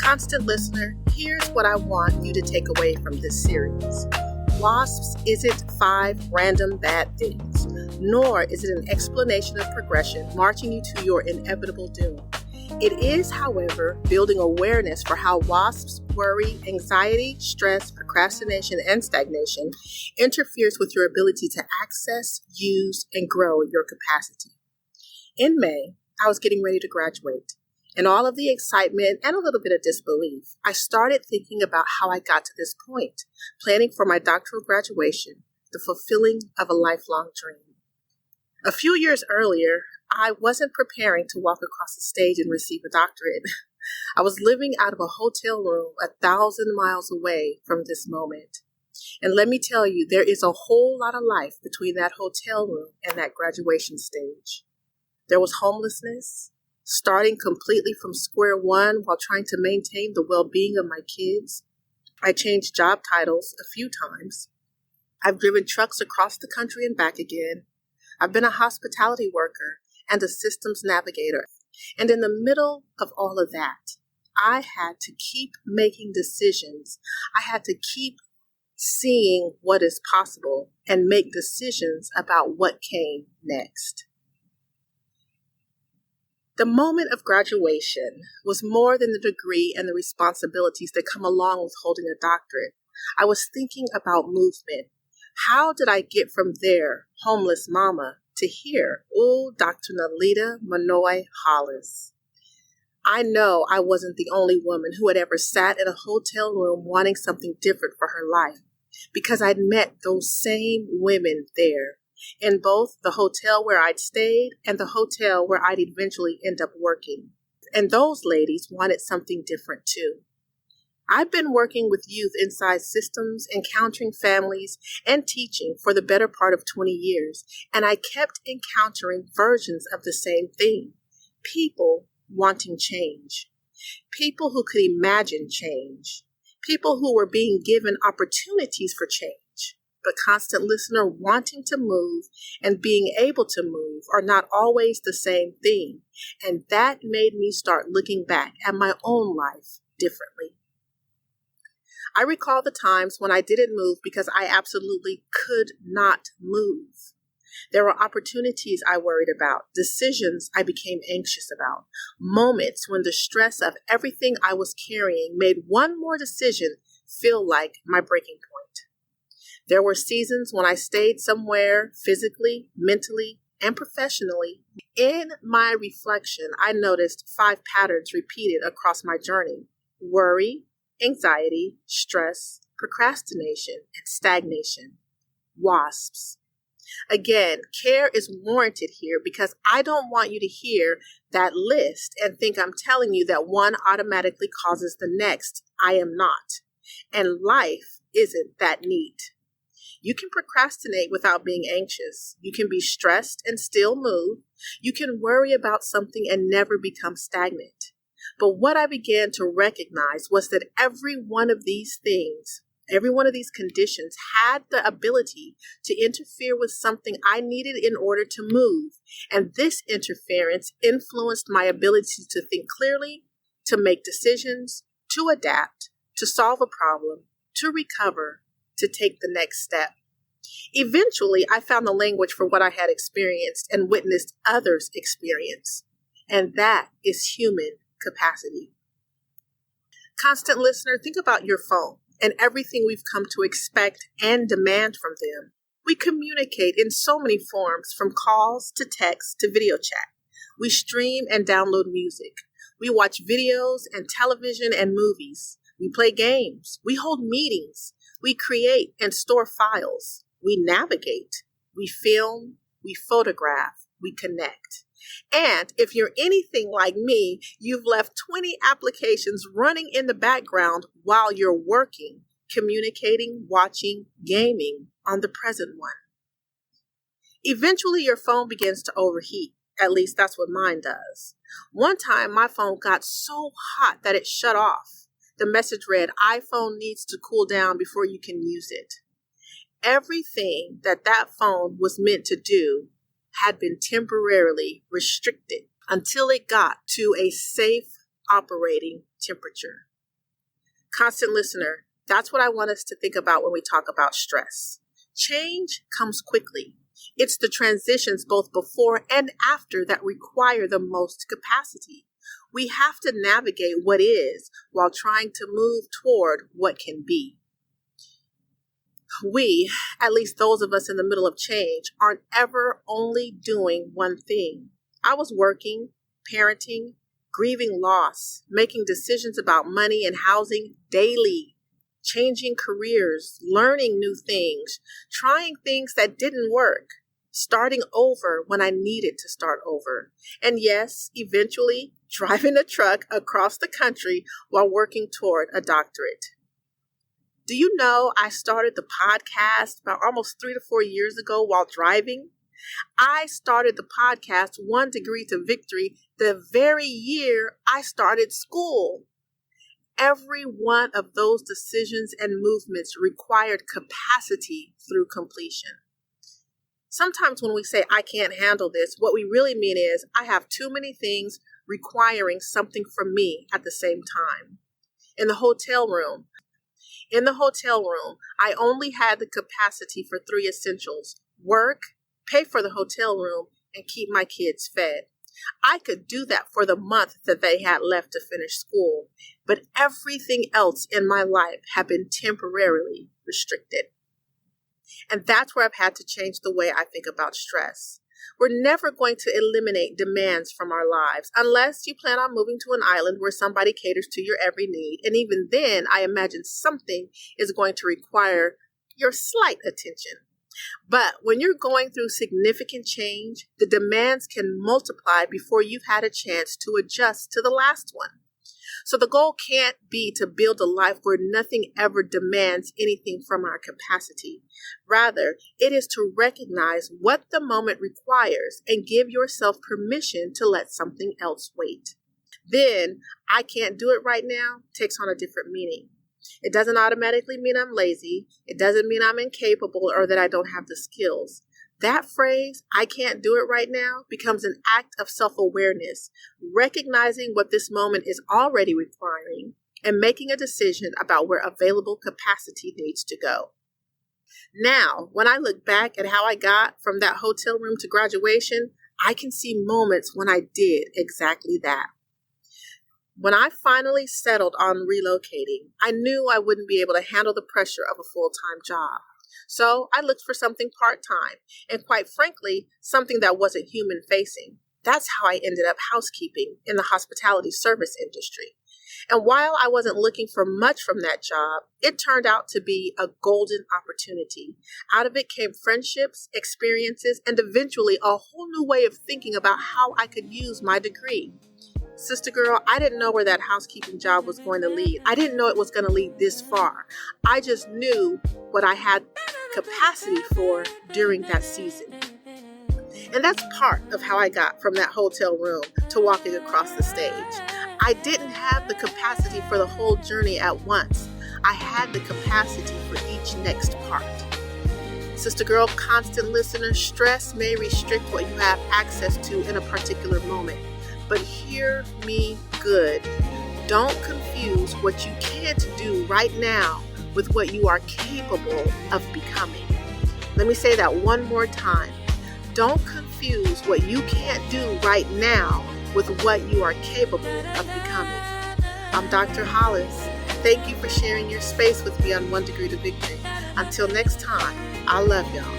Constant listener, here's what I want you to take away from this series. WASPS isn't 5 random bad things, nor is it an explanation of progression marching you to your inevitable doom. It is, however, building awareness for how WASPS, worry, anxiety, stress, procrastination, and stagnation interferes with your ability to access, use, and grow your capacity. In May, I was getting ready to graduate. In all of the excitement and a little bit of disbelief, I started thinking about how I got to this point, planning for my doctoral graduation, the fulfilling of a lifelong dream. A few years earlier, I wasn't preparing to walk across the stage and receive a doctorate. I was living out of a hotel room 1,000 miles away from this moment. And let me tell you, there is a whole lot of life between that hotel room and that graduation stage. There was homelessness, starting completely from square one while trying to maintain the well-being of my kids. I changed job titles a few times. I've driven trucks across the country and back again. I've been a hospitality worker and a systems navigator. And in the middle of all of that, I had to keep making decisions. I had to keep seeing what is possible and make decisions about what came next. The moment of graduation was more than the degree and the responsibilities that come along with holding a doctorate. I was thinking about movement. How did I get from there, homeless mama, to here, Dr. Nalita Manoy Hollis? I know I wasn't the only woman who had ever sat in a hotel room wanting something different for her life, because I'd met those same women there, in both the hotel where I'd stayed and the hotel where I'd eventually end up working. And those ladies wanted something different too. I've been working with youth inside systems, encountering families, and teaching for the better part of 20 years, and I kept encountering versions of the same thing. People wanting change. People who could imagine change. People who were being given opportunities for change. But constant listener, wanting to move and being able to move are not always the same thing. And that made me start looking back at my own life differently. I recall the times when I didn't move because I absolutely could not move. There were opportunities I worried about, decisions I became anxious about, moments when the stress of everything I was carrying made one more decision feel like my breaking point. There were seasons when I stayed somewhere physically, mentally, and professionally. In my reflection, I noticed 5 patterns repeated across my journey: worry, anxiety, stress, procrastination, and stagnation. WASPS. Again, care is warranted here because I don't want you to hear that list and think I'm telling you that one automatically causes the next. I am not. And life isn't that neat. You can procrastinate without being anxious. You can be stressed and still move. You can worry about something and never become stagnant. But what I began to recognize was that every one of these things, every one of these conditions had the ability to interfere with something I needed in order to move. And this interference influenced my ability to think clearly, to make decisions, to adapt, to solve a problem, to recover, to take the next step. Eventually, I found the language for what I had experienced and witnessed others experience, and that is human capacity. Constant listener, think about your phone and everything we've come to expect and demand from them. We communicate in so many forms, from calls to text to video chat. We stream and download music. We watch videos and television and movies. We play games. We hold meetings. We create and store files. We navigate. We film. We photograph. We connect. And if you're anything like me, you've left 20 applications running in the background while you're working, communicating, watching, gaming on the present one. Eventually, your phone begins to overheat. At least that's what mine does. One time, my phone got so hot that it shut off. The message read, "iPhone needs to cool down before you can use it." Everything that phone was meant to do had been temporarily restricted until it got to a safe operating temperature. Constant listener, that's what I want us to think about when we talk about stress. Change comes quickly. It's the transitions both before and after that require the most capacity. We have to navigate what is while trying to move toward what can be. We, at least those of us in the middle of change, aren't ever only doing one thing. I was working, parenting, grieving loss, making decisions about money and housing daily, changing careers, learning new things, trying things that didn't work, starting over when I needed to start over. And yes, eventually driving a truck across the country while working toward a doctorate. Do you know I started the podcast about almost 3 to 4 years ago while driving? I started the podcast 1 Degree to Victory the very year I started school. Every one of those decisions and movements required capacity through completion. Sometimes when we say, I can't handle this, what we really mean is, I have too many things requiring something from me at the same time. In the hotel room, I only had the capacity for 3 essentials: work, pay for the hotel room, and keep my kids fed. I could do that for the month that they had left to finish school, but everything else in my life had been temporarily restricted. And that's where I've had to change the way I think about stress. We're never going to eliminate demands from our lives unless you plan on moving to an island where somebody caters to your every need. And even then, I imagine something is going to require your slight attention. But when you're going through significant change, the demands can multiply before you've had a chance to adjust to the last one. So the goal can't be to build a life where nothing ever demands anything from our capacity. Rather, it is to recognize what the moment requires and give yourself permission to let something else wait. Then, I can't do it right now takes on a different meaning. It doesn't automatically mean I'm lazy. It doesn't mean I'm incapable or that I don't have the skills. That phrase, I can't do it right now, becomes an act of self-awareness, recognizing what this moment is already requiring and making a decision about where available capacity needs to go. Now, when I look back at how I got from that hotel room to graduation, I can see moments when I did exactly that. When I finally settled on relocating, I knew I wouldn't be able to handle the pressure of a full-time job. So I looked for something part-time, and quite frankly, something that wasn't human-facing. That's how I ended up housekeeping in the hospitality service industry. And while I wasn't looking for much from that job, it turned out to be a golden opportunity. Out of it came friendships, experiences, and eventually a whole new way of thinking about how I could use my degree. Sister girl, I didn't know where that housekeeping job was going to lead. I didn't know it was going to lead this far. I just knew what I had capacity for during that season. And that's part of how I got from that hotel room to walking across the stage. I didn't have the capacity for the whole journey at once. I had the capacity for each next part. Sister girl, constant listener, stress may restrict what you have access to in a particular moment. But hear me good. Don't confuse what you can't do right now with what you are capable of becoming. Let me say that one more time. Don't confuse what you can't do right now with what you are capable of becoming. I'm Dr. Hollis. Thank you for sharing your space with me on 1 Degree to Victory. Until next time, I love y'all.